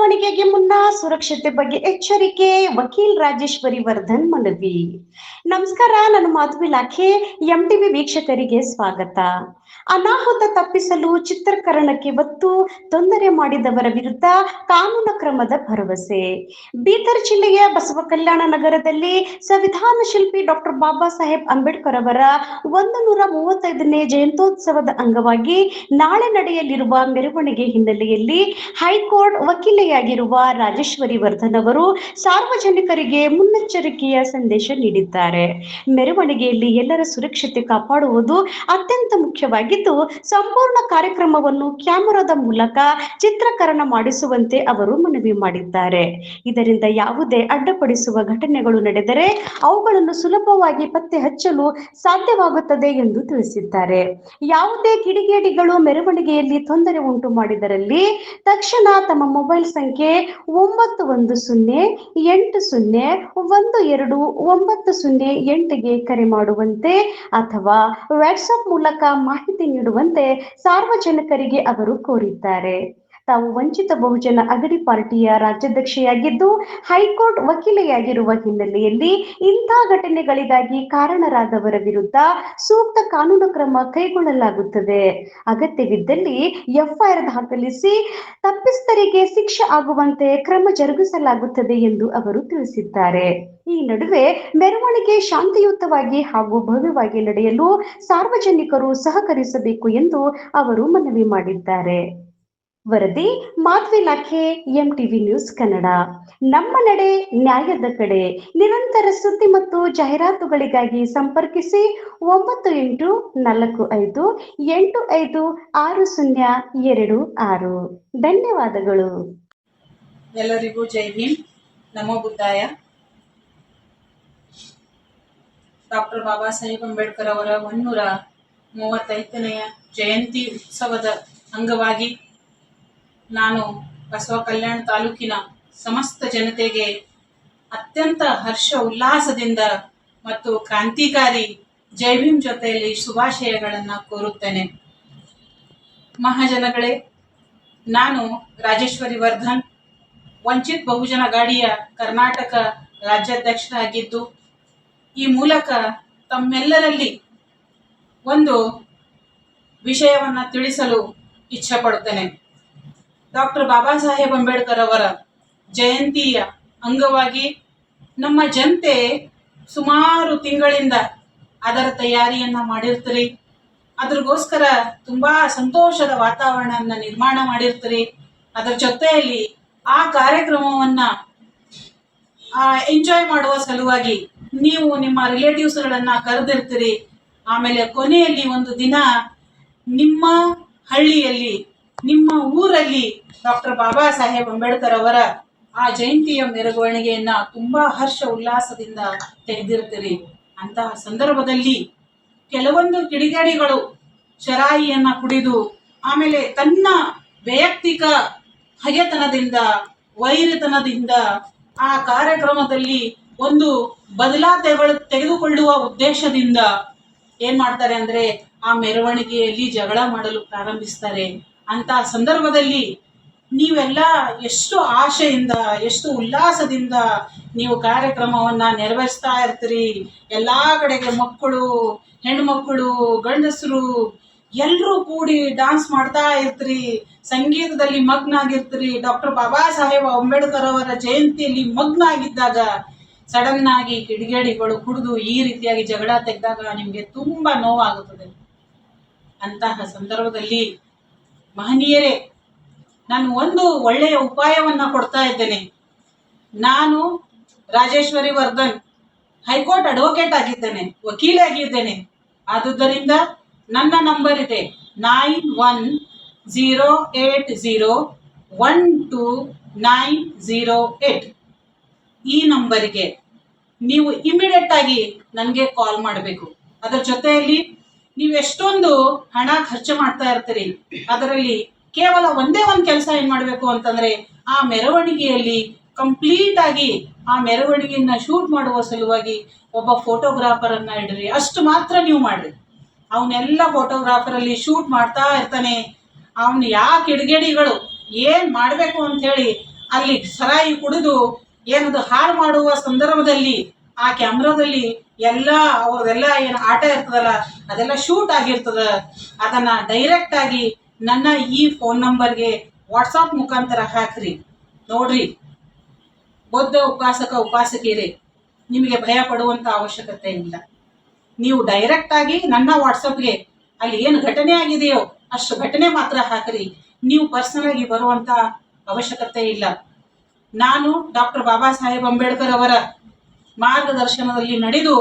ಮೆರವಣಿಗೆಗೆ ಮುನ್ನ ಸುರಕ್ಷತೆ ಬಗ್ಗೆ ಎಚ್ಚರಿಕೆ. ವಕೀಲ್ ರಾಜೇಶ್ವರಿ ವರ್ಧನ್ ಮನವಿ. ನಮಸ್ಕಾರ, ನನ್ನ ಮಾಧವಿ ಇಲಾಖೆ ಎಂಟಿವಿ ವೀಕ್ಷಕರಿಗೆ ಸ್ವಾಗತ. ಅನಾಹುತ ತಪ್ಪಿಸಲು ಚಿತ್ರೀಕರಣಕ್ಕೆ ಒತ್ತು, ತೊಂದರೆ ಮಾಡಿದವರ ವಿರುದ್ಧ ಕಾನೂನು ಕ್ರಮದ ಭರವಸೆ. ಬೀದರ್ ಜಿಲ್ಲೆಯ ಬಸವ ಕಲ್ಯಾಣ ನಗರದಲ್ಲಿ ಸಂವಿಧಾನ ಶಿಲ್ಪಿ ಡಾಕ್ಟರ್ ಬಾಬಾ ಸಾಹೇಬ್ ಅಂಬೇಡ್ಕರ್ ಅವರ 135ನೇ ಜಯಂತ್ಯೋತ್ಸವದ ಅಂಗವಾಗಿ ನಾಳೆ ನಡೆಯಲಿರುವ ಮೆರವಣಿಗೆ ಹಿನ್ನೆಲೆಯಲ್ಲಿ ಹೈಕೋರ್ಟ್ ವಕೀಲೆಯಾಗಿರುವ ರಾಜೇಶ್ವರಿ ವರ್ಧನ್ ಅವರು ಸಾರ್ವಜನಿಕರಿಗೆ ಮುನ್ನೆಚ್ಚರಿಕೆಯ ಸಂದೇಶ ನೀಡಿದ್ದಾರೆ. ಮೆರವಣಿಗೆಯಲ್ಲಿ ಎಲ್ಲರ ಸುರಕ್ಷತೆ ಕಾಪಾಡುವುದು ಅತ್ಯಂತ ಮುಖ್ಯವಾಗಿದ್ದು, ಸಂಪೂರ್ಣ ಕಾರ್ಯಕ್ರಮವನ್ನು ಕ್ಯಾಮೆರಾದ ಮೂಲಕ ಚಿತ್ರೀಕರಣ ಮಾಡಿಸುವಂತೆ ಅವರು ಮನವಿ ಮಾಡಿದ್ದಾರೆ. ಇದರಿಂದ ಯಾವುದೇ ಅಡ್ಡಿಪಡಿಸುವ ಘಟನೆಗಳು ನಡೆದರೆ ಅವುಗಳನ್ನು ಸುಲಭವಾಗಿ ಪತ್ತೆ ಹಚ್ಚಲು ಸಾಧ್ಯವಾಗುತ್ತದೆ ಎಂದು ತಿಳಿಸಿದ್ದಾರೆ. ಯಾವುದೇ ಕಿಡಿಗೇಡಿಗಳು ಮೆರವಣಿಗೆಯಲ್ಲಿ ತೊಂದರೆ ಉಂಟು ಮಾಡಿದರಲ್ಲಿ ತಕ್ಷಣ ತಮ್ಮ ಮೊಬೈಲ್ ಸಂಖ್ಯೆ 9108012908ಗೆ ಕರೆ ಮಾಡುವಂತೆ ಅಥವಾ ವಾಟ್ಸ್ಆಪ್ ಮೂಲಕ ಮಾಹಿತಿ ನೀಡುವಂತೆ ಸಾರ್ವಜನಿಕರಿಗೆ ಅವರು ಕೋರಿದ್ದಾರೆ. ತಾವು ವಂಚಿತ ಬಹುಜನ ಅಗಡಿ ಪಾರ್ಟಿಯ ರಾಜ್ಯಾಧ್ಯಕ್ಷೆಯಾಗಿದ್ದು ಹೈಕೋರ್ಟ್ ವಕೀಲೆಯಾಗಿರುವ ಹಿನ್ನೆಲೆಯಲ್ಲಿ ಇಂಥ ಘಟನೆಗಳಿಗಾಗಿ ಕಾರಣರಾದವರ ವಿರುದ್ಧ ಸೂಕ್ತ ಕಾನೂನು ಕ್ರಮ ಕೈಗೊಳ್ಳಲಾಗುತ್ತದೆ. ಅಗತ್ಯವಿದ್ದಲ್ಲಿ ಎಫ್ಐಆರ್ ದಾಖಲಿಸಿ ತಪ್ಪಿತಸ್ಥರಿಗೆ ಶಿಕ್ಷೆ ಆಗುವಂತೆ ಕ್ರಮ ಜರುಗಿಸಲಾಗುತ್ತದೆ ಎಂದು ಅವರು ತಿಳಿಸಿದ್ದಾರೆ. ಈ ನಡುವೆ ಮೆರವಣಿಗೆ ಶಾಂತಿಯುತವಾಗಿ ಹಾಗೂ ಭವ್ಯವಾಗಿ ನಡೆಯಲು ಸಾರ್ವಜನಿಕರು ಸಹಕರಿಸಬೇಕು ಎಂದು ಅವರು ಮನವಿ ಮಾಡಿದ್ದಾರೆ. ವರದಿ ಮಾಧವಿ ಇಲಾಖೆ, ಎಂಟಿವಿ ನ್ಯೂಸ್ ಕನ್ನಡ. ನಮ್ಮ ನಡೆ ನ್ಯಾಯದ ಕಡೆ. ನಿರಂತರ ಸುದ್ದಿ ಮತ್ತು ಜಾಹೀರಾತುಗಳಿಗಾಗಿ ಸಂಪರ್ಕಿಸಿ 9845856026. ಧನ್ಯವಾದಗಳು. ಎಲ್ಲರಿಗೂ ಜೈ ಭೀಮ್, ನಮೋ ಬುದ್ಧಾಯ. ಡಾಕ್ಟರ್ ಬಾಬಾ ಸಾಹೇಬ್ ಅಂಬೇಡ್ಕರ್ ಅವರ 135ನೇ ಜಯಂತಿ ಉತ್ಸವದ ಅಂಗವಾಗಿ ನಾನು ಬಸವ ಕಲ್ಯಾಣ ತಾಲೂಕಿನ ಸಮಸ್ತ ಜನತೆಗೆ ಅತ್ಯಂತ ಹರ್ಷ ಉಲ್ಲಾಸದಿಂದ ಮತ್ತು ಕ್ರಾಂತಿಕಾರಿ ಜೈ ಭೀಮ್ ಜೊತೆಯಲ್ಲಿ ಶುಭಾಶಯಗಳನ್ನು ಕೋರುತ್ತೇನೆ. ಮಹಾಜನಗಳೇ, ನಾನು ರಾಜೇಶ್ವರಿ ವರ್ಧನ್, ವಂಚಿತ್ ಬಹುಜನ ಅಗಾಡಿಯ ಕರ್ನಾಟಕ ರಾಜ್ಯಾಧ್ಯಕ್ಷರಾಗಿದ್ದು ಈ ಮೂಲಕ ತಮ್ಮೆಲ್ಲರಲ್ಲಿ ಒಂದು ವಿಷಯವನ್ನು ತಿಳಿಸಲು ಇಚ್ಛೆ ಪಡುತ್ತೇನೆ. ಡಾಕ್ಟರ್ ಬಾಬಾ ಸಾಹೇಬ್ ಅಂಬೇಡ್ಕರ್ ಅವರ ಜಯಂತಿಯ ಅಂಗವಾಗಿ ನಮ್ಮ ಜನತೆ ಸುಮಾರು ತಿಂಗಳಿಂದ ಅದರ ತಯಾರಿಯನ್ನು ಮಾಡಿರ್ತೀರಿ. ಅದ್ರಗೋಸ್ಕರ ತುಂಬಾ ಸಂತೋಷದ ವಾತಾವರಣವನ್ನು ನಿರ್ಮಾಣ ಮಾಡಿರ್ತೀರಿ. ಅದರ ಜೊತೆಯಲ್ಲಿ ಆ ಕಾರ್ಯಕ್ರಮವನ್ನು ಎಂಜಾಯ್ ಮಾಡುವ ಸಲುವಾಗಿ ನೀವು ನಿಮ್ಮ ರಿಲೇಟಿವ್ಸ್ಗಳನ್ನು ಕರೆದಿರ್ತೀರಿ. ಆಮೇಲೆ ಕೊನೆಯಲ್ಲಿ ಒಂದು ದಿನ ನಿಮ್ಮ ಹಳ್ಳಿಯಲ್ಲಿ, ನಿಮ್ಮ ಊರಲ್ಲಿ ಡಾಕ್ಟರ್ ಬಾಬಾ ಸಾಹೇಬ್ ಅಂಬೇಡ್ಕರ್ ಅವರ ಆ ಜಯಂತಿಯ ಮೆರವಣಿಗೆಯನ್ನ ತುಂಬಾ ಹರ್ಷ ಉಲ್ಲಾಸದಿಂದ ತೆಗೆದಿರ್ತೀರಿ. ಅಂತಹ ಸಂದರ್ಭದಲ್ಲಿ ಕೆಲವೊಂದು ಕಿಡಿಗೇಡಿಗಳು ಶರಾಯಿಯನ್ನ ಕುಡಿದು ಆಮೇಲೆ ತನ್ನ ವೈಯಕ್ತಿಕ ಹಗೆತನದಿಂದ, ವೈರಿತನದಿಂದ ಆ ಕಾರ್ಯಕ್ರಮದಲ್ಲಿ ಒಂದು ತೆಗೆದುಕೊಳ್ಳುವ ಉದ್ದೇಶದಿಂದ ಏನ್ ಮಾಡ್ತಾರೆ ಅಂದ್ರೆ ಆ ಮೆರವಣಿಗೆಯಲ್ಲಿ ಜಗಳ ಮಾಡಲು ಪ್ರಾರಂಭಿಸ್ತಾರೆ. ಅಂತ ಸಂದರ್ಭದಲ್ಲಿ ನೀವೆಲ್ಲ ಎಷ್ಟು ಆಶೆಯಿಂದ, ಎಷ್ಟು ಉಲ್ಲಾಸದಿಂದ ನೀವು ಕಾರ್ಯಕ್ರಮವನ್ನ ನೆರವೇರಿಸ್ತಾ ಇರ್ತೀರಿ. ಎಲ್ಲಾ ಕಡೆಗೆ ಮಕ್ಕಳು, ಹೆಣ್ಮಕ್ಕಳು, ಗಂಡಸರು ಎಲ್ಲರೂ ಕೂಡಿ ಡಾನ್ಸ್ ಮಾಡ್ತಾ ಇರ್ತೀರಿ, ಸಂಗೀತದಲ್ಲಿ ಮಗ್ನ ಆಗಿರ್ತೀರಿ. ಡಾಕ್ಟರ್ ಬಾಬಾ ಸಾಹೇಬ್ ಅಂಬೇಡ್ಕರ್ ಅವರ ಜಯಂತಿಯಲ್ಲಿ ಮಗ್ನ ಆಗಿದ್ದಾಗ ಸಡನ್ ಆಗಿ ಕಿಡಿಗೇಡಿಗಳು ಕುಡಿದು ಈ ರೀತಿಯಾಗಿ ಜಗಳ ತೆಗೆದಾಗ ನಿಮ್ಗೆ ತುಂಬಾ ನೋವಾಗುತ್ತದೆ. ಅಂತಹ ಸಂದರ್ಭದಲ್ಲಿ ಮಹನೀಯರೇ, ನಾನು ಒಂದು ಒಳ್ಳೆಯ ಉಪಾಯವನ್ನ ಕೊಡ್ತಾ ಇದ್ದೇನೆ. ನಾನು ರಾಜೇಶ್ವರಿ ವರ್ಧನ್ ಹೈಕೋರ್ಟ್ ಅಡ್ವೊಕೇಟ್ ಆಗಿದ್ದೇನೆ, ವಕೀಲೆ ಆಗಿದ್ದೇನೆ. ಆದುದರಿಂದ ನನ್ನ ನಂಬರ್ ಇದೆ 9108012908. ಈ ನಂಬರಿಗೆ ನೀವು ಇಮಿಡಿಯೇಟ್ ಆಗಿ ನನಗೆ ಕಾಲ್ ಮಾಡಬೇಕು. ಅದರ ಜೊತೆಯಲ್ಲಿ ನೀವು ಎಷ್ಟೊಂದು ಹಣ ಖರ್ಚು ಮಾಡ್ತಾ ಇರ್ತೀರಿ, ಅದರಲ್ಲಿ ಕೇವಲ ಒಂದೇ ಒಂದು ಕೆಲಸ ಏನ್ ಮಾಡಬೇಕು ಅಂತಂದ್ರೆ ಆ ಮೆರವಣಿಗೆಯಲ್ಲಿ ಕಂಪ್ಲೀಟ್ ಆಗಿ ಆ ಮೆರವಣಿಗೆಯನ್ನ ಶೂಟ್ ಮಾಡುವ ಸಲುವಾಗಿ ಒಬ್ಬ ಫೋಟೋಗ್ರಾಫರ್ ಅನ್ನ ಇಡ್ರಿ. ಅಷ್ಟು ಮಾತ್ರ ನೀವು ಮಾಡ್ರಿ. ಅವನ್ನೆಲ್ಲ ಫೋಟೋಗ್ರಾಫರ್ ಅಲ್ಲಿ ಶೂಟ್ ಮಾಡ್ತಾ ಇರ್ತಾನೆ. ಅವನು ಯಾವ ಕಿಡಿಗೇಡಿಗಳು ಏನ್ ಮಾಡ್ಬೇಕು ಅಂತ ಹೇಳಿ ಅಲ್ಲಿ ಸರಾಯಿ ಕುಡಿದು ಏನದು ಹಾಳು ಮಾಡುವ ಸಂದರ್ಭದಲ್ಲಿ ಆ ಕ್ಯಾಮ್ರಾದಲ್ಲಿ ಎಲ್ಲ ಅವ್ರದೆಲ್ಲ ಏನು ಆಟ ಇರ್ತದಲ್ಲ ಅದೆಲ್ಲ ಶೂಟ್ ಆಗಿರ್ತದ. ಅದನ್ನ ಡೈರೆಕ್ಟ್ ಆಗಿ ನನ್ನ ಈ ಫೋನ್ ನಂಬರ್ಗೆ ವಾಟ್ಸಾಪ್ ಮುಖಾಂತರ ಹಾಕ್ರಿ. ನೋಡ್ರಿ, ಬೌದ್ಧ ಉಪಾಸಕಿಯರೇ, ನಿಮಗೆ ಭಯ ಪಡುವಂತ ಅವಶ್ಯಕತೆ ಇಲ್ಲ. ನೀವು ಡೈರೆಕ್ಟ್ ಆಗಿ ನನ್ನ ವಾಟ್ಸಪ್ಗೆ ಅಲ್ಲಿ ಏನು ಘಟನೆ ಆಗಿದೆಯೋ ಅಷ್ಟು ಘಟನೆ ಮಾತ್ರ ಹಾಕ್ರಿ. ನೀವು ಪರ್ಸನಲ್ ಆಗಿ ಬರುವಂತ ಅವಶ್ಯಕತೆ ಇಲ್ಲ. ನಾನು ಡಾಕ್ಟರ್ ಬಾಬಾ ಸಾಹೇಬ್ ಅಂಬೇಡ್ಕರ್ ಅವರ ಮಾರ್ಗದರ್ಶನದಲ್ಲಿ ನಡೆದು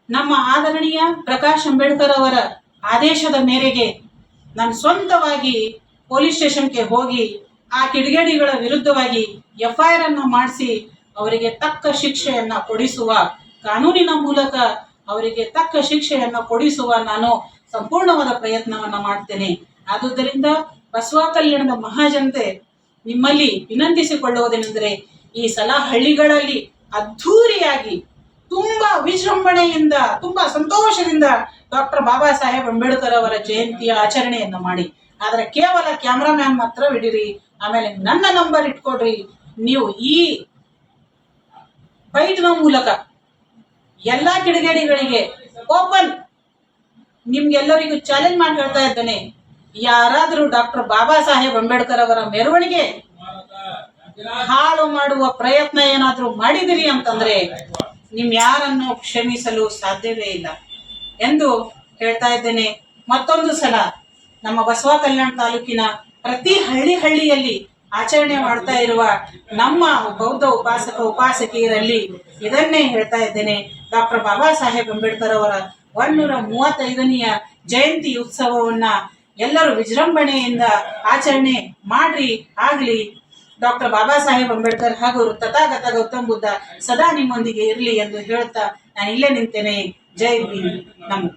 ನಮ್ಮ ಆದರಣೀಯ ಪ್ರಕಾಶ್ ಅಂಬೇಡ್ಕರ್ ಅವರ ಆದೇಶದ ಮೇರೆಗೆ ನಾನು ಸ್ವಂತವಾಗಿ ಪೊಲೀಸ್ ಸ್ಟೇಷನ್ಗೆ ಹೋಗಿ ಆ ಕಿಡಿಗೇಡಿಗಳ ವಿರುದ್ಧವಾಗಿ FIR ಅನ್ನು ಮಾಡಿಸಿ ಅವರಿಗೆ ತಕ್ಕ ಶಿಕ್ಷೆಯನ್ನ ಕೊಡಿಸುವ, ಕಾನೂನಿನ ಮೂಲಕ ಅವರಿಗೆ ತಕ್ಕ ಶಿಕ್ಷೆಯನ್ನ ಕೊಡಿಸುವ ನಾನು ಸಂಪೂರ್ಣವಾದ ಪ್ರಯತ್ನವನ್ನ ಮಾಡ್ತೇನೆ. ಆದುದರಿಂದ ಬಸವ ಕಲ್ಯಾಣದ ಮಹಾಜನತೆ ನಿಮ್ಮಲ್ಲಿ ವಿನಂತಿಸಿಕೊಳ್ಳುವುದೇನೆಂದರೆ, ಈ ಸಲ ಹಳ್ಳಿಗಳಲ್ಲಿ ಅದ್ಧೂರಿಯಾಗಿ ತುಂಬಾ ವಿಜೃಂಭಣೆಯಿಂದ ತುಂಬಾ ಸಂತೋಷದಿಂದ ಡಾಕ್ಟರ್ ಬಾಬಾ ಸಾಹೇಬ್ ಅಂಬೇಡ್ಕರ್ ಅವರ ಜಯಂತಿಯ ಆಚರಣೆಯನ್ನ ಮಾಡಿ. ಆದ್ರೆ ಕೇವಲ ಕ್ಯಾಮ್ರಾಮ್ಯಾನ್ ಮಾತ್ರ ಬಿಡಿರಿ. ಆಮೇಲೆ ನನ್ನ ನಂಬರ್ ಇಟ್ಕೊಡ್ರಿ. ನೀವು ಈ ಬೈಟ್ನ ಮೂಲಕ ಎಲ್ಲಾ ಕಿಡಿಗೇಡಿಗಳಿಗೆ ಓಪನ್ ನಿಮ್ಗೆಲ್ಲರಿಗೂ ಚಾಲೆಂಜ್ ಮಾಡಿ ಹೇಳ್ತಾ ಇದ್ದೇನೆ. ಯಾರಾದ್ರೂ ಡಾಕ್ಟರ್ ಬಾಬಾ ಸಾಹೇಬ್ ಅಂಬೇಡ್ಕರ್ ಅವರ ಮೆರವಣಿಗೆ ಹಾಳು ಮಾಡುವ ಪ್ರಯತ್ನ ಏನಾದ್ರೂ ಮಾಡಿದಿರಿ ಅಂತಂದ್ರೆ ನಿಮ್ ಯಾರನ್ನು ಕ್ಷಮಿಸಲು ಸಾಧ್ಯವೇ ಇಲ್ಲ ಎಂದು ಹೇಳ್ತಾ ಇದ್ದೇನೆ. ಮತ್ತೊಂದು ಸಲ ನಮ್ಮ ಬಸವ ಕಲ್ಯಾಣ ತಾಲೂಕಿನ ಪ್ರತಿ ಹಳ್ಳಿಯಲ್ಲಿ ಆಚರಣೆ ಮಾಡ್ತಾ ಇರುವ ನಮ್ಮ ಬೌದ್ಧ ಉಪಾಸಕಿಯರಲ್ಲಿ ಇದನ್ನೇ ಹೇಳ್ತಾ ಇದ್ದೇನೆ. ಡಾಕ್ಟರ್ ಬಾಬಾ ಸಾಹೇಬ್ ಅಂಬೇಡ್ಕರ್ ಅವರ 135ನೆಯ ಜಯಂತಿ ಉತ್ಸವವನ್ನ ಎಲ್ಲರೂ ವಿಜೃಂಭಣೆಯಿಂದ ಆಚರಣೆ ಮಾಡ್ರಿ. ಆಗ್ಲಿ. ಡಾಕ್ಟರ್ ಬಾಬಾ ಸಾಹೇಬ್ ಅಂಬೇಡ್ಕರ್ ಹಾಗೂ ತಥಾಗತ ಗೌತಮ್ ಬುದ್ಧ ಸದಾ ನಿಮ್ಮೊಂದಿಗೆ ಇರಲಿ ಎಂದು ಹೇಳುತ್ತಾ ನಾನು ಇಲ್ಲೇ ನಿಂತೇನೆ. ಜೈ ಭೀಮ್. ನಮೋ.